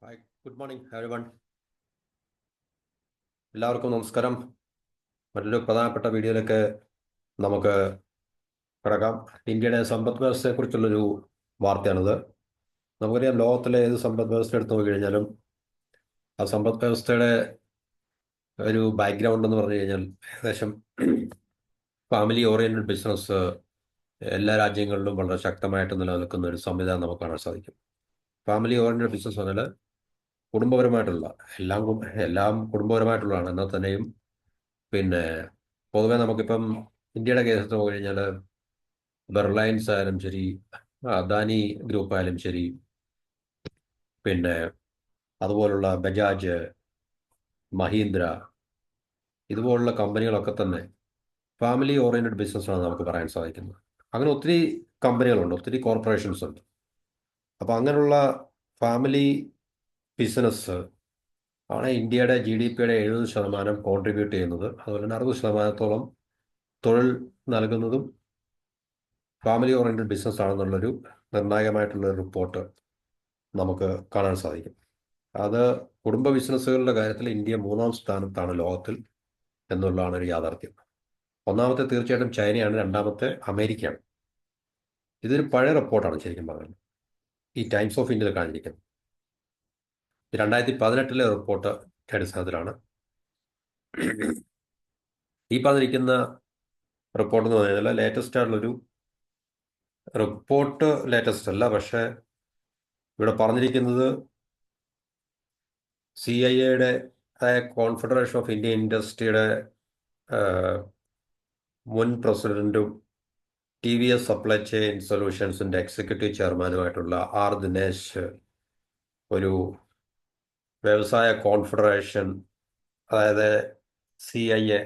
Hi, good morning everyone. എല്ലാവർക്കും നമസ്കാരം. മറ്റൊരു പ്രധാനപ്പെട്ട വീഡിയോയിലേക്ക് നമുക്ക് കിടക്കാം. ഇന്ത്യയുടെ സമ്പദ് വ്യവസ്ഥയെക്കുറിച്ചുള്ളൊരു വാർത്തയാണിത്. നമുക്കറിയാം, ലോകത്തിലെ ഏത് സമ്പദ് വ്യവസ്ഥ എടുത്തു നോക്കിക്കഴിഞ്ഞാലും ആ സമ്പദ് വ്യവസ്ഥയുടെ ഒരു ബാക്ക്ഗ്രൗണ്ട് എന്ന് പറഞ്ഞു കഴിഞ്ഞാൽ ഏകദേശം ഫാമിലി ഓറിയന്റഡ് ബിസിനസ് എല്ലാ രാജ്യങ്ങളിലും വളരെ ശക്തമായിട്ട് നിലനിൽക്കുന്ന ഒരു സംവിധാനം നമുക്ക് കാണാൻ സാധിക്കും. ഫാമിലി ഓറിയന്റഡ് ബിസിനസ് പറഞ്ഞാൽ കുടുംബപരമായിട്ടുള്ള എല്ലാം എല്ലാം കുടുംബപരമായിട്ടുള്ളതാണ്. എന്നാൽ തന്നെയും പിന്നെ പൊതുവെ നമുക്കിപ്പം ഇന്ത്യയുടെ കേസ് നോക്കി കഴിഞ്ഞാൽ റിലയൻസ് ആയാലും ശരി, അദാനി ഗ്രൂപ്പ് ആയാലും ശരി, പിന്നെ അതുപോലുള്ള ബജാജ്, മഹീന്ദ്ര, ഇതുപോലുള്ള കമ്പനികളൊക്കെ തന്നെ ഫാമിലി ഓറിയന്റഡ് ബിസിനസ്സാണ് നമുക്ക് പറയാൻ സാധിക്കുന്നത്. അങ്ങനെ ഒത്തിരി കമ്പനികളുണ്ട്, ഒത്തിരി കോർപ്പറേഷൻസ് ഉണ്ട്. അപ്പോൾ അങ്ങനെയുള്ള ഫാമിലി ബിസിനസ് ആണ് ഇന്ത്യയുടെ GDP-യുടെ 70% കോൺട്രിബ്യൂട്ട് ചെയ്യുന്നത്. അതുപോലെ തന്നെ 60%-ത്തോളം തൊഴിൽ നൽകുന്നതും ഫാമിലി ഓറിയന്റഡ് ബിസിനസ് ആണെന്നുള്ളൊരു നിർണായകമായിട്ടുള്ള റിപ്പോർട്ട് നമുക്ക് കാണാൻ സാധിക്കും. അത് കുടുംബ ബിസിനസ്സുകളുടെ കാര്യത്തിൽ ഇന്ത്യ 3-ാം സ്ഥാനത്താണ് ലോകത്തിൽ എന്നുള്ളതാണ് ഒരു യാഥാർത്ഥ്യം. ഒന്നാമത്തെ തീർച്ചയായിട്ടും ചൈനയാണ്, രണ്ടാമത്തെ അമേരിക്കയാണ്. ഇതൊരു പഴയ റിപ്പോർട്ടാണ് ശരിക്കും പറഞ്ഞത്. ഈ ടൈംസ് ഓഫ് ഇന്ത്യയിൽ കാണിച്ചിരിക്കുന്നത് 2018 റിപ്പോർട്ട് അടിസ്ഥാനത്തിലാണ്. ഈ പറഞ്ഞിരിക്കുന്ന റിപ്പോർട്ട് എന്ന് പറഞ്ഞാൽ ലേറ്റസ്റ്റ് ആയിട്ടുള്ളൊരു റിപ്പോർട്ട്. ലേറ്റസ്റ്റ് അല്ല, പക്ഷേ ഇവിടെ പറഞ്ഞിരിക്കുന്നത് CIA-യുടെ കോൺഫെഡറേഷൻ ഓഫ് ഇന്ത്യൻ ഇൻഡസ്ട്രിയുടെ മുൻ പ്രസിഡന്റും TVS സപ്ലൈ ചെയിൻ സൊല്യൂഷൻസിന്റെ എക്സിക്യൂട്ടീവ് ചെയർമാനുമായിട്ടുള്ള ദിനേശ് ഒരു വ്യവസായ കോൺഫെഡറേഷൻ, അതായത് CIA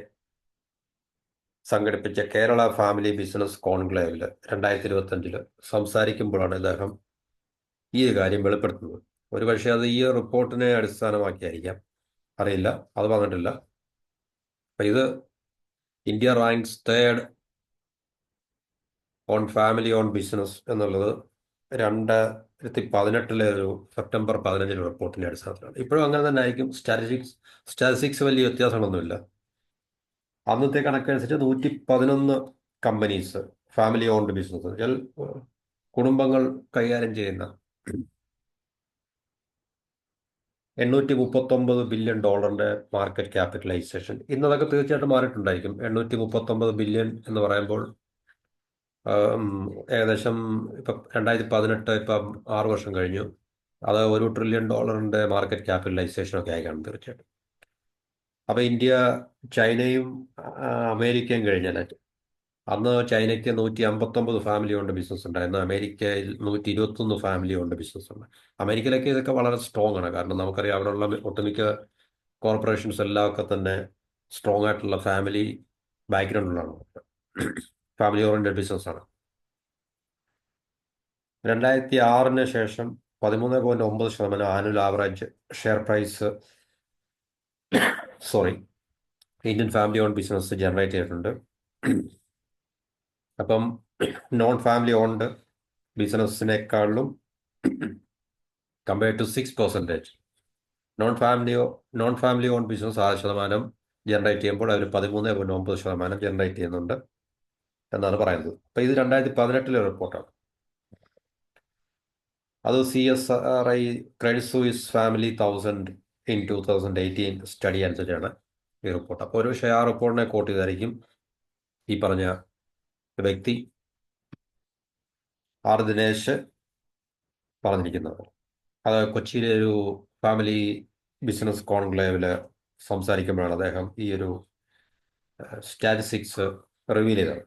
സംഘടിപ്പിച്ച കേരള ഫാമിലി ബിസിനസ് കോൺക്ലേവിൽ 2025 സംസാരിക്കുമ്പോഴാണ് ഇദ്ദേഹം ഈ കാര്യം വെളിപ്പെടുത്തുന്നത്. ഒരുപക്ഷെ അത് ഈ റിപ്പോർട്ടിനെ അടിസ്ഥാനമാക്കിയായിരിക്കാം, അറിയില്ല, അത് പറഞ്ഞിട്ടില്ല. അപ്പം ഇത് India ranks third on family own business എന്നുള്ളത് 2018 ഒരു സെപ്റ്റംബർ 15 റിപ്പോർട്ടിന്റെ അടിസ്ഥാനത്തിലാണ്. ഇപ്പോഴും അങ്ങനെ തന്നെ ആയിരിക്കും. സ്റ്റാറ്റിസ്റ്റിക്സ് വലിയ വ്യത്യാസങ്ങളൊന്നുമില്ല. അന്നത്തെ കണക്കനുസരിച്ച് 111 കമ്പനീസ് ഫാമിലി ഓൺഡ് ബിസിനസ്, കുടുംബങ്ങൾ കൈകാര്യം ചെയ്യുന്ന $839 ബില്യൺ മാർക്കറ്റ് ക്യാപിറ്റലൈസേഷൻ. ഇന്നതൊക്കെ തീർച്ചയായിട്ടും മാറിയിട്ടുണ്ടായിരിക്കും. 839 ബില്യൺ എന്ന് പറയുമ്പോൾ ഏകദേശം ഇപ്പം 2018, ഇപ്പം 6 വർഷം കഴിഞ്ഞു. അത് $1 ട്രില്യൺ മാർക്കറ്റ് ക്യാപിറ്റലൈസേഷൻ ഒക്കെ ആയി കാണും തീർച്ചയായിട്ടും. അപ്പം ഇന്ത്യ ചൈനയും അമേരിക്കയും കഴിഞ്ഞാൽ, അന്ന് ചൈനയ്ക്ക് 159 ഫാമിലി ഓൺഡ് ബിസിനസ് ഉണ്ടായിരുന്നു, അമേരിക്കയിൽ 121 ഫാമിലി ഓൺഡ് ബിസിനസ് ഉണ്ട്. അമേരിക്കയിലൊക്കെ ഇതൊക്കെ വളരെ സ്ട്രോങ് ആണ്. കാരണം നമുക്കറിയാം, അവിടെയുള്ള ഒട്ടുമിക്ക കോർപ്പറേഷൻസ് എല്ലാം ഒക്കെ തന്നെ സ്ട്രോങ് ആയിട്ടുള്ള ഫാമിലി ബാക്ക്ഗ്രൗണ്ടിലാണ്, ഫാമിലി ഓറിയന്റഡ് ബിസിനസ്സാണ്. 2006 ശേഷം 13.9% annual average share price Indian family own business generate ചെയ്തിട്ടുണ്ട്. അപ്പം നോൺ ഫാമിലി ഓൺഡ് ബിസിനസ്സിനേക്കാളും compared to 6%, non family own business 6% generate ചെയ്യുമ്പോൾ അവർ 13.9% ജനറേറ്റ് ചെയ്യുന്നുണ്ട് എന്നാണ് പറയുന്നത്. അപ്പം ഇത് 2018 റിപ്പോർട്ടാണ്. അത് CSRI credit Swiss family 1000 in 2018 study അനുസരിച്ചാണ് ഈ റിപ്പോർട്ട്. അപ്പോൾ ഒരുപക്ഷെ ആ റിപ്പോർട്ടിനെ കോട്ട് ചെയ്തായിരിക്കും ഈ പറഞ്ഞ വ്യക്തി ദിനേശ് പറഞ്ഞിരിക്കുന്നത്. അത് കൊച്ചിയിലെ ഒരു ഫാമിലി ബിസിനസ് കോൺക്ലേവിൽ സംസാരിക്കുമ്പോഴാണ് അദ്ദേഹം ഈ ഒരു സ്റ്റാറ്റിസ്റ്റിക്സ് റിവീൽ ചെയ്തത്.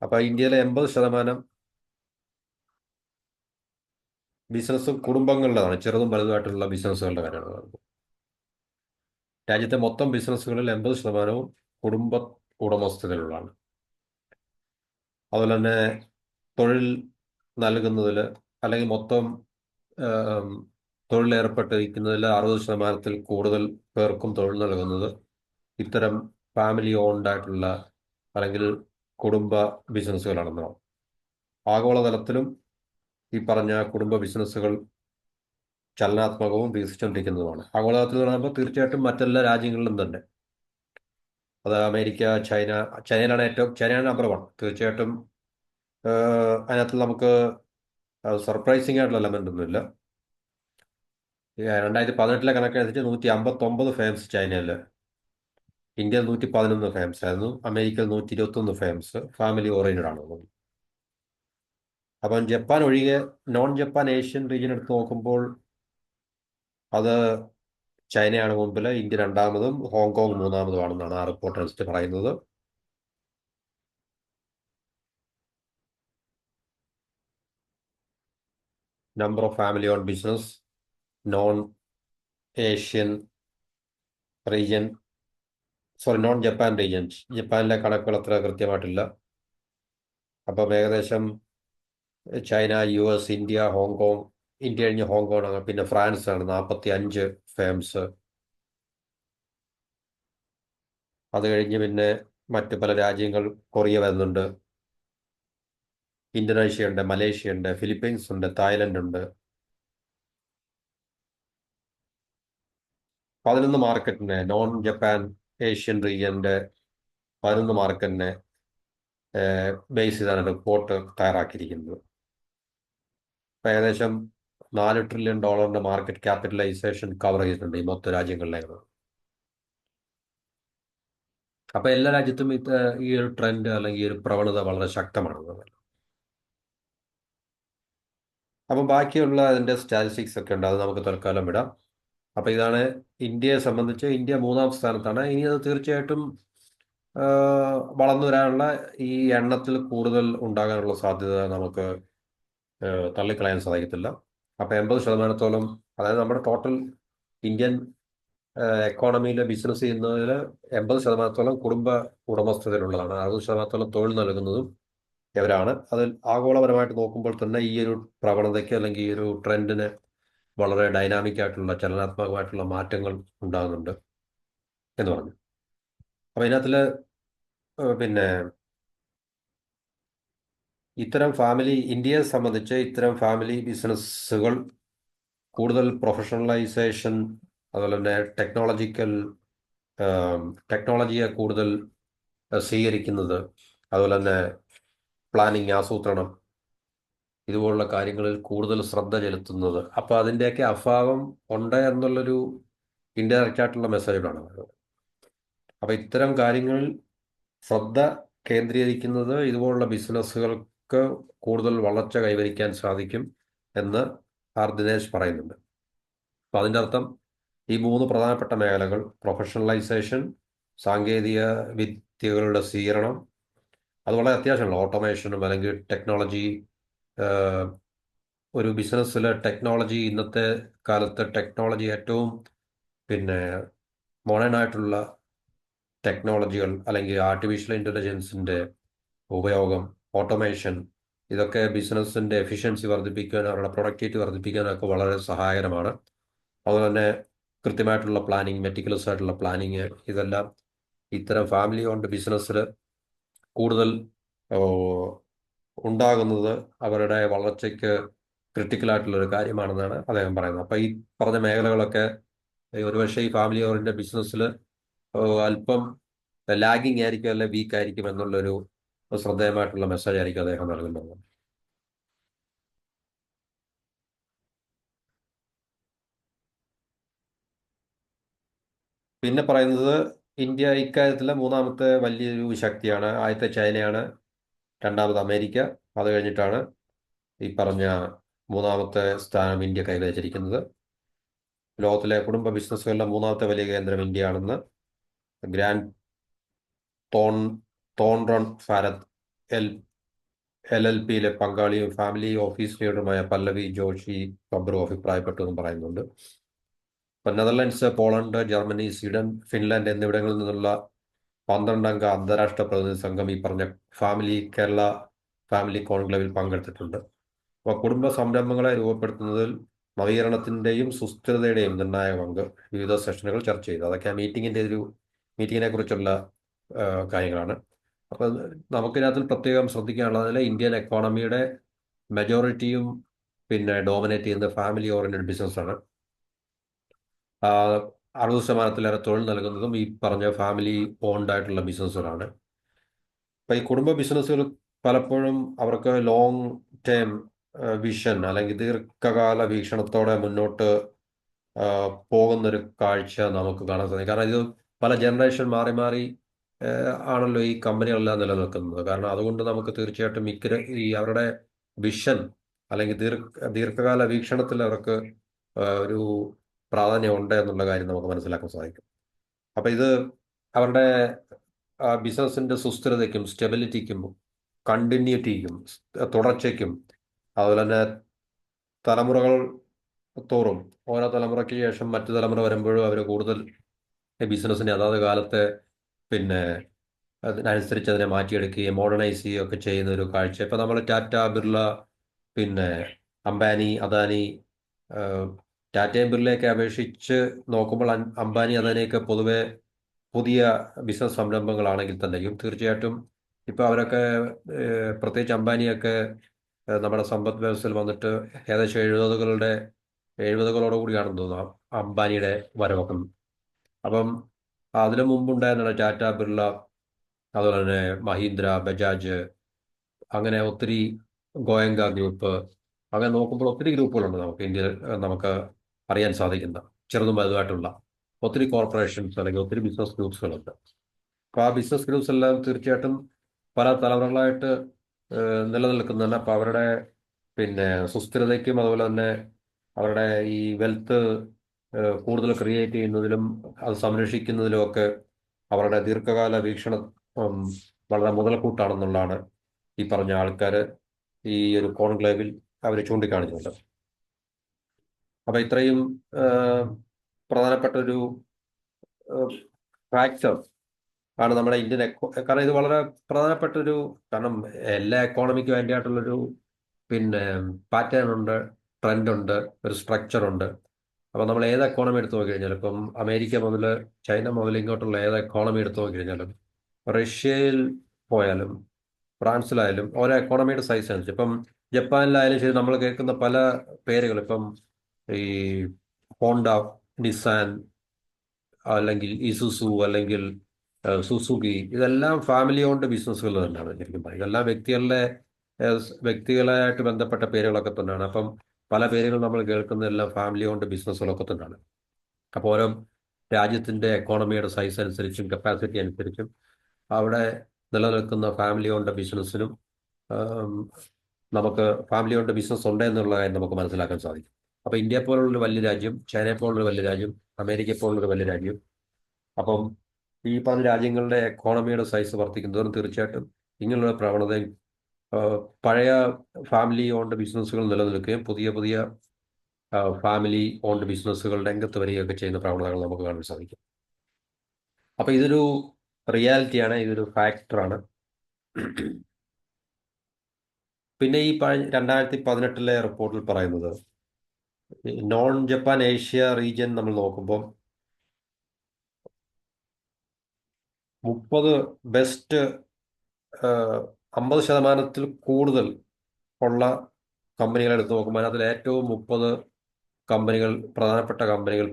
അപ്പോൾ ഇന്ത്യയിലെ 80% ബിസിനസ് കുടുംബങ്ങളിലാണ്, ചെറുതും വലുതുമായിട്ടുള്ള ബിസിനസ്സുകളുടെ കാര്യമാണ് പറയുന്നത്. രാജ്യത്തെ മൊത്തം ബിസിനസ്സുകളിൽ 80% കുടുംബ ഉടമസ്ഥതയിലുള്ളതാണ്. അതുപോലെ തന്നെ തൊഴിൽ നൽകുന്നതിൽ, അല്ലെങ്കിൽ മൊത്തം തൊഴിലേർപ്പെട്ടിരിക്കുന്നതിൽ 60%-ത്തിൽ കൂടുതൽ പേർക്കും തൊഴിൽ നൽകുന്നത് ഇത്തരം ഫാമിലി ഓൺഡ് ആയിട്ടുള്ള അല്ലെങ്കിൽ കുടുംബ ബിസിനസ്സുകളാണെന്നാണ്. ആഗോളതലത്തിലും ഈ പറഞ്ഞ കുടുംബ ബിസിനസ്സുകൾ ചലനാത്മകവും വികസിച്ചുകൊണ്ടിരിക്കുന്നതുമാണ്. ആഗോളതലത്തിൽ എന്ന് പറയുമ്പോൾ തീർച്ചയായിട്ടും മറ്റെല്ലാ രാജ്യങ്ങളിലും തന്നെ, അത് അമേരിക്ക, ചൈന. ചൈനയാണ് നമ്പർ 1 തീർച്ചയായിട്ടും. അതിനകത്ത് നമുക്ക് സർപ്രൈസിംഗ് ആയിട്ടുള്ള എലമെന്റ് ഒന്നുമില്ല. 2018 കണക്കനുസരിച്ച് 159 ഫേംസ് ചൈനയിൽ, ഇന്ത്യയിൽ 111 ഫേംസ് ആയിരുന്നു, അമേരിക്കയിൽ 121 ഫേംസ് ഫാമിലി ഓറിയന്റഡ് ആണ്. അപ്പം ജപ്പാൻ ഒഴികെ നോൺ ജപ്പാൻ ഏഷ്യൻ റീജിയൻ എടുത്ത് നോക്കുമ്പോൾ അത് ചൈനയാണ് മുമ്പിൽ, ഇന്ത്യ രണ്ടാമതും ഹോങ്കോങ് മൂന്നാമതുമാണെന്നാണ് ആ റിപ്പോർട്ട് അനുസരിച്ച് പറയുന്നത്. Number of family own business non Asian region, sorry non Japan region, ജപ്പാനിലെ കണക്കുകൾ അത്ര കൃത്യമായിട്ടില്ല. അപ്പം ഏകദേശം China, US, India, Hong Kong, India കഴിഞ്ഞ് ഹോങ്കോങ് ആണ്, പിന്നെ ഫ്രാൻസ് ആണ് 45 ഫേംസ്. അത് കഴിഞ്ഞ് പിന്നെ മറ്റ് പല രാജ്യങ്ങൾ, കൊറിയ വരുന്നുണ്ട്, ഇന്തോനേഷ്യ ഉണ്ട്, മലേഷ്യ ഉണ്ട്, ഫിലിപ്പീൻസ് ഉണ്ട്, തായ്ലൻഡ് ഉണ്ട്. 11 മാർക്കറ്റിനെ, നോൺ ജപ്പാൻ ഏഷ്യൻ റീജിയന്റെ 11 മാർക്കറ്റിനെ ബേസ് ചെയ്താണ് റിപ്പോർട്ട് തയ്യാറാക്കിയിരിക്കുന്നത്. ഇപ്പം ഏകദേശം $4 ട്രില്യൺ മാർക്കറ്റ് ക്യാപിറ്റലൈസേഷൻ കവർ ചെയ്തിട്ടുണ്ട് ഈ മൊത്തം രാജ്യങ്ങളിലേക്ക്. അപ്പൊ എല്ലാ രാജ്യത്തും ഈ ഒരു ട്രെൻഡ് അല്ലെങ്കിൽ ഈ ഒരു പ്രവണത വളരെ ശക്തമാണ്. അപ്പം ബാക്കിയുള്ള അതിന്റെ സ്റ്റാറ്റിസ്റ്റിക്സ് ഒക്കെ ഉണ്ട്, അത് നമുക്ക് തൽക്കാലം വിടാം. അപ്പൊ ഇതാണ് ഇന്ത്യയെ സംബന്ധിച്ച്. ഇന്ത്യ 3-ാം സ്ഥാനത്താണ്. ഇനി അത് തീർച്ചയായിട്ടും വളർന്നു വരാനുള്ള, ഈ എണ്ണത്തിൽ കൂടുതൽ ഉണ്ടാകാനുള്ള സാധ്യത നമുക്ക് തള്ളിക്കളയാൻ സാധിക്കത്തില്ല. അപ്പൊ 80%, അതായത് നമ്മുടെ ടോട്ടൽ ഇന്ത്യൻ എക്കോണമിയിൽ ബിസിനസ് ചെയ്യുന്നതിൽ 80% കുടുംബ ഉടമസ്ഥതയിലുള്ളതാണ്. 60% തൊഴിൽ നൽകുന്നതും ഇവരാണ്. അതിൽ ആഗോളപരമായിട്ട് നോക്കുമ്പോൾ തന്നെ ഈ ഒരു പ്രവണതയ്ക്ക് അല്ലെങ്കിൽ ഈ ഒരു ട്രെൻഡിന് വളരെ ഡൈനാമിക് ആയിട്ടുള്ള, ചലനാത്മകമായിട്ടുള്ള മാറ്റങ്ങൾ ഉണ്ടാകുന്നുണ്ട് എന്ന് പറഞ്ഞു. അപ്പൊ ഇതിനകത്തില് പിന്നെ ഇന്ത്യയെ സംബന്ധിച്ച് ഇത്തരം ഫാമിലി ബിസിനസ്സുകൾ കൂടുതൽ പ്രൊഫഷണലൈസേഷൻ, അതുപോലെ തന്നെ ടെക്നോളജിയെ കൂടുതൽ സ്വീകരിക്കുന്നത്, അതുപോലെ തന്നെ പ്ലാനിങ്, ആസൂത്രണം, ഇതുപോലുള്ള കാര്യങ്ങളിൽ കൂടുതൽ ശ്രദ്ധ ചെലുത്തുന്നത്. അപ്പൊ അതിൻ്റെയൊക്കെ അഭാവം ഉണ്ട് എന്നുള്ളൊരു ഇൻഡയറക്റ്റ് ആയിട്ടുള്ള മെസ്സേജാണ്. അപ്പൊ ഇത്തരം കാര്യങ്ങളിൽ ശ്രദ്ധ കേന്ദ്രീകരിക്കുന്നത് ഇതുപോലുള്ള ബിസിനസ്സുകൾക്ക് കൂടുതൽ വളർച്ച കൈവരിക്കാൻ സാധിക്കും എന്ന് ദിനേശ് പറയുന്നുണ്ട്. അപ്പൊ അതിൻ്റെ അർത്ഥം ഈ 3 പ്രധാനപ്പെട്ട മേഖലകൾ, പ്രൊഫഷണലൈസേഷൻ, സാങ്കേതിക വിദ്യകളുടെ സ്വീകരണം, അത് വളരെ അത്യാവശ്യമാണ്. ഓട്ടോമേഷനും അല്ലെങ്കിൽ ടെക്നോളജി, ഒരു ബിസിനസ്സിൽ ടെക്നോളജി, ഇന്നത്തെ കാലത്ത് ടെക്നോളജി ഏറ്റവും പിന്നെ മോഡേൺ ആയിട്ടുള്ള ടെക്നോളജികൾ അല്ലെങ്കിൽ ആർട്ടിഫിഷ്യൽ ഇൻ്റലിജൻസിൻ്റെ ഉപയോഗം, ഓട്ടോമേഷൻ, ഇതൊക്കെ ബിസിനസ്സിൻ്റെ എഫിഷ്യൻസി വർദ്ധിപ്പിക്കാനും അവരുടെ പ്രൊഡക്ടിവിറ്റി വർദ്ധിപ്പിക്കാനൊക്കെ വളരെ സഹായകരമാണ്. അതുപോലെ തന്നെ കൃത്യമായിട്ടുള്ള പ്ലാനിങ്, മെറ്റിക്കുലസ് ആയിട്ടുള്ള പ്ലാനിങ്, ഇതെല്ലാം ഇത്തരം ഫാമിലി ഓൺഡ് ബിസിനസ്സിൽ കൂടുതൽ ഉണ്ടാകുന്നത് അവരുടെ വളർച്ചയ്ക്ക് ക്രിട്ടിക്കലായിട്ടുള്ള ഒരു കാര്യമാണെന്നാണ് അദ്ദേഹം പറയുന്നത്. അപ്പം ഈ പറഞ്ഞ മേഖലകളൊക്കെ ഒരുപക്ഷെ ഈ ഫാമിലി ഓറിയന്റഡ് ബിസിനസ്സിൽ അല്പം ലാഗിങ് ആയിരിക്കും, അല്ലെ വീക്ക് ആയിരിക്കും എന്നുള്ളൊരു ശ്രദ്ധേയമായിട്ടുള്ള മെസ്സേജ് ആയിരിക്കും അദ്ദേഹം നൽകുന്നത്. പിന്നെ പറയുന്നത്, ഇന്ത്യ ഇക്കാര്യത്തിൽ 3-ാമത്തെ വലിയൊരു ശക്തിയാണ്. ആദ്യത്തെ ചൈനയാണ്, രണ്ടാമത് അമേരിക്ക, അത് കഴിഞ്ഞിട്ടാണ് ഈ പറഞ്ഞ 3-ാമത്തെ സ്ഥാനം ഇന്ത്യ കൈവരിച്ചിരിക്കുന്നത്. ലോകത്തിലെ കുടുംബ ബിസിനസ്സുകളുടെ 3-ാമത്തെ വലിയ കേന്ദ്രം ഇന്ത്യയാണെന്ന് ഗ്രാൻഡ് തോൺറൺ ഫാരത്ത് LLPയിലെ പങ്കാളിയും ഫാമിലി ഓഫീസ് ലീഡറുമായ പല്ലവി ജോഷി ബബ്രു അഭിപ്രായപ്പെട്ടു എന്നും പറയുന്നുണ്ട്. ഇപ്പം Netherlands, Poland, Germany, Sweden, Finland എന്നിവിടങ്ങളിൽ നിന്നുള്ള 12-അംഗ അന്താരാഷ്ട്ര പ്രതിനിധി സംഘം ഈ പറഞ്ഞ കേരള ഫാമിലി കോൺക്ലേവിൽ പങ്കെടുത്തിട്ടുണ്ട്. അപ്പോൾ കുടുംബ സംരംഭങ്ങളെ രൂപപ്പെടുത്തുന്നതിൽ നവീകരണത്തിൻ്റെയും സുസ്ഥിരതയുടെയും നിർണായക പങ്ക് വിവിധ സെഷനുകൾ ചർച്ച ചെയ്തു. അതൊക്കെ ആ മീറ്റിങ്ങിനെ കുറിച്ചുള്ള കാര്യങ്ങളാണ്. അപ്പം നമുക്കിതിനകത്ത് പ്രത്യേകം ശ്രദ്ധിക്കാനുള്ളതിൽ ഇന്ത്യൻ എക്കോണമിയുടെ മെജോറിറ്റിയും പിന്നെ ഡോമിനേറ്റ് ചെയ്യുന്നത് ഫാമിലി ഓറിയന്റഡ് ബിസിനസ്സാണ്. 60% തൊഴിൽ നൽകുന്നതും ഈ പറഞ്ഞ ഫാമിലി ഓൺഡ് ആയിട്ടുള്ള ബിസിനസ്സുകളാണ്. അപ്പൊ ഈ കുടുംബ ബിസിനസ്സുകൾ പലപ്പോഴും അവർക്ക് ലോങ് ടേം വിഷൻ അല്ലെങ്കിൽ ദീർഘകാല വീക്ഷണത്തോടെ മുന്നോട്ട് പോകുന്നൊരു കാഴ്ച നമുക്ക് കാണാൻ സാധിക്കും. കാരണം ഇത് പല ജനറേഷൻ മാറി മാറി ആണല്ലോ ഈ കമ്പനികളെല്ലാം നിലനിൽക്കുന്നത്. കാരണം അതുകൊണ്ട് നമുക്ക് തീർച്ചയായിട്ടും ഈ അവരുടെ വിഷൻ അല്ലെങ്കിൽ ദീർഘകാല വീക്ഷണത്തിൽ അവർക്ക് ഒരു പ്രാധാന്യം ഉണ്ട് എന്നുള്ള കാര്യം നമുക്ക് മനസ്സിലാക്കാൻ സാധിക്കും. അപ്പൊ ഇത് അവരുടെ ബിസിനസിന്റെ സുസ്ഥിരതയ്ക്കും സ്റ്റെബിലിറ്റിക്കും കണ്ടിന്യൂറ്റിക്കും തുടർച്ചയ്ക്കും അതുപോലെ തന്നെ തലമുറകൾ തോറും ഓരോ തലമുറയ്ക്ക് ശേഷം മറ്റു തലമുറ വരുമ്പോഴും അവർ കൂടുതൽ ബിസിനസ്സിനെ അതാത് കാലത്തെ പിന്നെ അതിനനുസരിച്ച് അതിനെ മാറ്റിയെടുക്കുകയും മോഡേണൈസ് ചെയ്യുകയും ഒക്കെ ചെയ്യുന്ന ഒരു കാഴ്ച. ഇപ്പം നമ്മൾ ടാറ്റ, ബിർള, പിന്നെ അംബാനി, അദാനി, ടാറ്റയും ബിർളയൊക്കെ അപേക്ഷിച്ച് നോക്കുമ്പോൾ അംബാനി, അദാനിയൊക്കെ പൊതുവെ പുതിയ ബിസിനസ് സംരംഭങ്ങളാണെങ്കിൽ തന്നെയും തീർച്ചയായിട്ടും ഇപ്പം അവരൊക്കെ പ്രത്യേകിച്ച് അംബാനിയൊക്കെ നമ്മുടെ സമ്പദ് വ്യവസ്ഥയിൽ വന്നിട്ട് ഏകദേശം 70കളോട് കൂടിയാണെന്ന് തോന്നുന്നു അംബാനിയുടെ വരവൊക്കെ. അപ്പം അതിനു മുമ്പുണ്ടായിരുന്ന ടാറ്റ, ബിർള, അതുപോലെ തന്നെ മഹീന്ദ്ര, ബജാജ്, അങ്ങനെ ഒത്തിരി ഗോയങ്ക ഗ്രൂപ്പ്, അങ്ങനെ നോക്കുമ്പോൾ ഒത്തിരി ഗ്രൂപ്പുകളുണ്ട് നമുക്ക് ഇന്ത്യയിൽ നമുക്ക് അറിയാൻ സാധിക്കുന്ന ചെറുതും വലുതുമായിട്ടുള്ള ഒത്തിരി കോർപ്പറേഷൻസ് അല്ലെങ്കിൽ ഒത്തിരി ബിസിനസ് ഗ്രൂപ്പ്സുകളുണ്ട്. അപ്പോൾ ആ ബിസിനസ് ഗ്രൂപ്പ്സ് എല്ലാം തീർച്ചയായിട്ടും പല തലമുറകളായിട്ട് നിലനിൽക്കുന്നതല്ല. അപ്പോൾ അവരുടെ പിന്നെ സുസ്ഥിരതയ്ക്കും അതുപോലെ തന്നെ അവരുടെ ഈ വെൽത്ത് കൂടുതൽ ക്രിയേറ്റ് ചെയ്യുന്നതിലും അത് സംരക്ഷിക്കുന്നതിലും ഒക്കെ അവരുടെ ദീർഘകാല വീക്ഷണം വളരെ മുതൽക്കൂട്ടാണെന്നുള്ളതാണ് ഈ പറഞ്ഞ ആൾക്കാർ ഈ ഒരു കോൺക്ലേവിൽ അവർ ചൂണ്ടിക്കാണിച്ചിട്ടുണ്ട്. അപ്പൊ ഇത്രയും പ്രധാനപ്പെട്ട ഒരു ഫാക്ടർ ആണ് നമ്മുടെ ഇന്ത്യൻ കാരണം ഇത് വളരെ പ്രധാനപ്പെട്ട ഒരു കാരണം എല്ലാ എക്കോണമിക്കും വേണ്ടിയായിട്ടുള്ളൊരു പിന്നെ പാറ്റേൺ ഉണ്ട്, ട്രെൻഡ് ഉണ്ട്, ഒരു സ്ട്രക്ചർ ഉണ്ട്. അപ്പൊ നമ്മൾ ഏത് എക്കോണമി എടുത്തു നോക്കി കഴിഞ്ഞാലും ഇപ്പം അമേരിക്ക മുതൽ ചൈന മുതൽ ഇങ്ങോട്ടുള്ള ഏത് എക്കോണമി എടുത്തു നോക്കി കഴിഞ്ഞാലും റഷ്യയിൽ പോയാലും ഫ്രാൻസിലായാലും ഓരോ എക്കോണമിയുടെ സൈസ് അനുസരിച്ച് ഇപ്പം ജപ്പാനിലായാലും ശരി നമ്മൾ കേൾക്കുന്ന പല പേരുകൾ ഇപ്പം ഈ ഹോണ്ട, നിസാൻ, അല്ലെങ്കിൽ ഇസുസു, അല്ലെങ്കിൽ സുസുക്കി, ഇതെല്ലാം ഫാമിലി ഓൺഡ് ബിസിനസ്സുകൾ തന്നെയാണ് ശരിക്കും പറയും. ഇതെല്ലാം വ്യക്തികളായിട്ട് ബന്ധപ്പെട്ട പേരുകളൊക്കെ തന്നെയാണ്. അപ്പം പല പേരുകൾ നമ്മൾ കേൾക്കുന്നതെല്ലാം ഫാമിലി ഓൺഡ് ബിസിനസ്സുകളൊക്കെ തന്നെയാണ്. അപ്പോൾ ഓരോ രാജ്യത്തിന്റെ എക്കോണമിയുടെ സൈസ് അനുസരിച്ചും കപ്പാസിറ്റി അനുസരിച്ചും അവിടെ നിലനിൽക്കുന്ന ഫാമിലി ഓൺഡ് ബിസിനസ്സിനും നമുക്ക് ഫാമിലി ഓൺഡ് ബിസിനസ് ഉണ്ട് എന്നുള്ള കാര്യം നമുക്ക് മനസ്സിലാക്കാൻ സാധിക്കും. അപ്പോൾ ഇന്ത്യ പോലുള്ളൊരു വലിയ രാജ്യം, ചൈന പോലുള്ളൊരു വലിയ രാജ്യം, അമേരിക്ക പോലുള്ളൊരു വലിയ രാജ്യം, അപ്പം ഈ പറഞ്ഞ രാജ്യങ്ങളുടെ എക്കോണമിയുടെ സൈസ് വർദ്ധിക്കുന്നതോറും തീർച്ചയായിട്ടും ഇങ്ങനെയുള്ള പ്രവണതയും പഴയ ഫാമിലി ഓൺഡ് ബിസിനസ്സുകൾ നിലനിൽക്കുകയും പുതിയ പുതിയ ഫാമിലി ഓൺഡ് ബിസിനസ്സുകൾ രംഗത്ത് വരികയൊക്കെ ചെയ്യുന്ന പ്രവണതകൾ നമുക്ക് കാണാൻ സാധിക്കും. അപ്പൊ ഇതൊരു റിയാലിറ്റിയാണ്, ഇതൊരു ഫാക്ടറാണ്. പിന്നെ ഈ 2018 റിപ്പോർട്ടിൽ പറയുന്നത് നോൺ ജപ്പാൻ ഏഷ്യ റീജിയൻ നമ്മൾ നോക്കുമ്പോൾ 30 ബെസ്റ്റ് 50% കൂടുതൽ ഉള്ള കമ്പനികൾ എടുത്ത് നോക്കുമ്പോൾ അതിൽ ഏറ്റവും 30 കമ്പനികൾ, പ്രധാനപ്പെട്ട കമ്പനികൾ,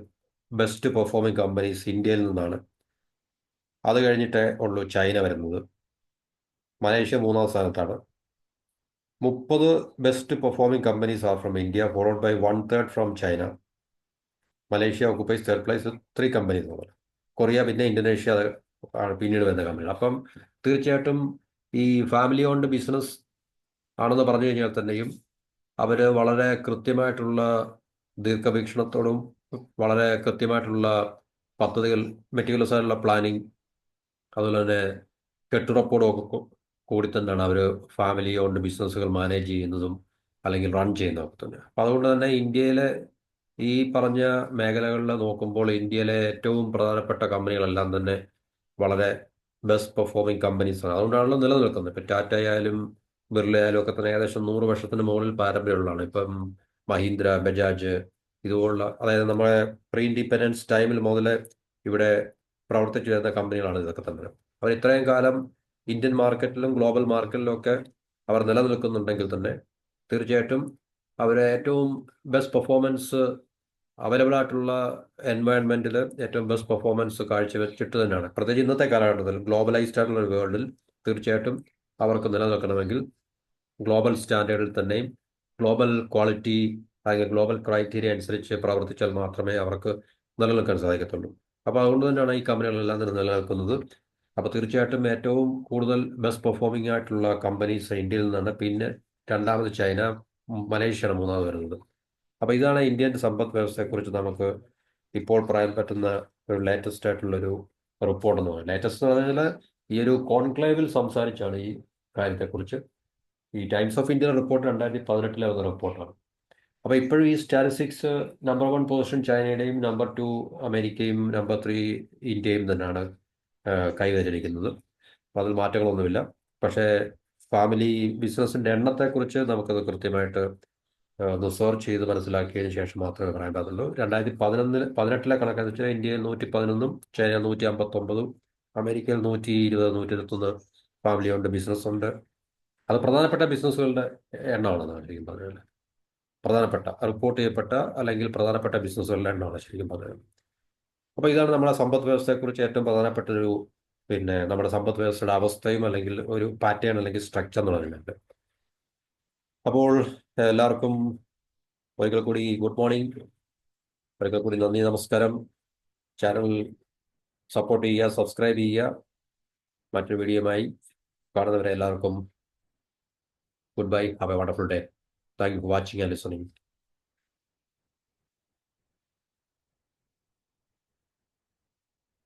ബെസ്റ്റ് പെർഫോമിംഗ് കമ്പനീസ് ഇന്ത്യയിൽ നിന്നാണ്. അത് കഴിഞ്ഞിട്ടേ ഉള്ളൂ ചൈന വരുന്നത്. മലേഷ്യ 3ാം സ്ഥാനത്താണ്. 30 best performing companies are from India, followed by 1/3 from China. Malaysia occupies third place, 3 companies ആണ്. കൊറിയ, പിന്നെ ഇന്തോനേഷ്യ ആണ് പിന്നീട് വരുന്ന കമ്പനികൾ. അപ്പം തീർച്ചയായിട്ടും ഈ ഫാമിലി ഓൺഡ് ബിസിനസ് ആണെന്ന് പറഞ്ഞു കഴിഞ്ഞാൽ തന്നെയും അവർ വളരെ കൃത്യമായിട്ടുള്ള ദീർഘവീക്ഷണത്തോടും വളരെ കൃത്യമായിട്ടുള്ള പദ്ധതികൾ, മെറ്റിക്കുലസ് ആയിട്ടുള്ള പ്ലാനിങ്, അതുപോലെ തന്നെ കെട്ടുറപ്പോടും ഒക്കെ കൂടി തന്നെയാണ് അവർ ഫാമിലി ഓൺഡ് ബിസിനസ്സുകൾ മാനേജ് ചെയ്യുന്നതും അല്ലെങ്കിൽ റൺ ചെയ്യുന്നതൊക്കെ തന്നെ. അപ്പം അതുകൊണ്ട് തന്നെ ഇന്ത്യയിലെ ഈ പറഞ്ഞ മേഖലകളിൽ നോക്കുമ്പോൾ ഇന്ത്യയിലെ ഏറ്റവും പ്രധാനപ്പെട്ട കമ്പനികളെല്ലാം തന്നെ വളരെ ബെസ്റ്റ് പെർഫോമിംഗ് കമ്പനീസാണ്. അതുകൊണ്ടാണല്ലോ നിലനിൽക്കുന്നത്. ഇപ്പം ടാറ്റ ആയാലും ബിർള ആയാലും ഒക്കെ തന്നെ ഏകദേശം 100 വർഷത്തിന് മുകളിൽ പാരമ്പര്യമുള്ളതാണ്. ഇപ്പം മഹീന്ദ്ര, ബജാജ്, ഇതുപോലുള്ള, അതായത് നമ്മുടെ പ്രീ ഇൻഡിപെൻഡൻസ് ടൈമിൽ മുതൽ ഇവിടെ പ്രവർത്തിച്ചു വരുന്ന കമ്പനികളാണ് ഇതൊക്കെ തന്നെ. അവർ ഇത്രയും കാലം ഇന്ത്യൻ മാർക്കറ്റിലും ഗ്ലോബൽ മാർക്കറ്റിലും ഒക്കെ അവർ നിലനിൽക്കുന്നുണ്ടെങ്കിൽ തന്നെ തീർച്ചയായിട്ടും അവർ ഏറ്റവും ബെസ്റ്റ് പെർഫോമൻസ് അവൈലബിൾ ആയിട്ടുള്ള എൻവയൺമെൻറ്റിൽ ഏറ്റവും ബെസ്റ്റ് പെർഫോമൻസ് കാഴ്ചവെച്ചിട്ട് തന്നെയാണ്, പ്രത്യേകിച്ച് ഇന്നത്തെ കാലഘട്ടത്തിൽ ഗ്ലോബലൈസ്ഡ് ആയിട്ടുള്ള ഒരു വേൾഡിൽ തീർച്ചയായിട്ടും അവർക്ക് നിലനിൽക്കണമെങ്കിൽ ഗ്ലോബൽ സ്റ്റാൻഡേർഡിൽ തന്നെയും ഗ്ലോബൽ ക്വാളിറ്റി അല്ലെങ്കിൽ ഗ്ലോബൽ ക്രൈറ്റീരിയ അനുസരിച്ച് പ്രവർത്തിച്ചാൽ മാത്രമേ അവർക്ക് നിലനിൽക്കാൻ സാധിക്കത്തുള്ളൂ. അപ്പോൾ അതുകൊണ്ട് തന്നെയാണ് ഈ കമ്പനികളെല്ലാം തന്നെ നിലനിൽക്കുന്നത്. അപ്പോൾ തീർച്ചയായിട്ടും ഏറ്റവും കൂടുതൽ ബെസ്റ്റ് പെർഫോമിംഗ് ആയിട്ടുള്ള കമ്പനീസ് ഇന്ത്യയിൽ നിന്നാണ്, പിന്നെ രണ്ടാമത് ചൈന, മലേഷ്യയാണ് മൂന്നാമത് വരുന്നത്. അപ്പോൾ ഇതാണ് ഇന്ത്യൻ സമ്പദ് വ്യവസ്ഥയെക്കുറിച്ച് നമുക്ക് ഇപ്പോൾ പറയാൻ പറ്റുന്ന ഒരു ലേറ്റസ്റ്റ് ആയിട്ടുള്ളൊരു റിപ്പോർട്ട് എന്ന് പറയുന്നത്. ലേറ്റസ്റ്റ് എന്ന് പറഞ്ഞാൽ ഈ ഒരു കോൺക്ലേവിൽ സംസാരിച്ചാണ് ഈ കാര്യത്തെക്കുറിച്ച്. ഈ ടൈംസ് ഓഫ് ഇന്ത്യ റിപ്പോർട്ട് 2018 വന്ന റിപ്പോർട്ടാണ്. അപ്പോൾ ഇപ്പോഴും ഈ സ്റ്റാറ്റിസ്റ്റിക്സ് നമ്പർ 1 പൊസിഷൻ ചൈനയുടെയും നമ്പർ 2 അമേരിക്കയും നമ്പർ 3 ഇന്ത്യയും തന്നെയാണ് കൈവരിച്ചിരിക്കുന്നത്. അപ്പോൾ അതിൽ മാറ്റങ്ങളൊന്നുമില്ല. പക്ഷേ ഫാമിലി ബിസിനസ്സിൻ്റെ എണ്ണത്തെക്കുറിച്ച് നമുക്കത് കൃത്യമായിട്ട് ഒന്ന് സെർച്ച് ചെയ്ത് മനസ്സിലാക്കിയതിന് ശേഷം മാത്രമേ പറയാൻ പാടുള്ളൂ. 2018 കണക്കെന്ന് വെച്ചാൽ ഇന്ത്യയിൽ 111, ചൈന 159, അമേരിക്കയിൽ 120, 121 ഫാമിലി ഉണ്ട്, ബിസിനസ്സുണ്ട്. അത് പ്രധാനപ്പെട്ട ബിസിനസ്സുകളുടെ എണ്ണമാണെന്നാണ് ശരിക്കും പറഞ്ഞാൽ. പ്രധാനപ്പെട്ട റിപ്പോർട്ട് ചെയ്യപ്പെട്ട അല്ലെങ്കിൽ പ്രധാനപ്പെട്ട ബിസിനസ്സുകളുടെ എണ്ണമാണ് ശരിക്കും പറഞ്ഞത്. അപ്പോൾ ഇതാണ് നമ്മുടെ സമ്പദ് വ്യവസ്ഥയെക്കുറിച്ച് ഏറ്റവും പ്രധാനപ്പെട്ട ഒരു, പിന്നെ നമ്മുടെ സമ്പദ് വ്യവസ്ഥയുടെ അവസ്ഥയും അല്ലെങ്കിൽ ഒരു പാറ്റേൺ അല്ലെങ്കിൽ സ്ട്രക്ചർ എന്ന് പറയുന്നുണ്ട്. അപ്പോൾ എല്ലാവർക്കും ഒരിക്കൽ കൂടി ഗുഡ് മോർണിംഗ്, ഒരിക്കൽ കൂടി നന്ദി, നമസ്കാരം. ചാനൽ സപ്പോർട്ട് ചെയ്യുക, സബ്സ്ക്രൈബ് ചെയ്യുക. മറ്റൊരു വീഡിയോയുമായി കാണുന്നവരെ എല്ലാവർക്കും good bye, have A wonderful day. Thank you for watching and listening.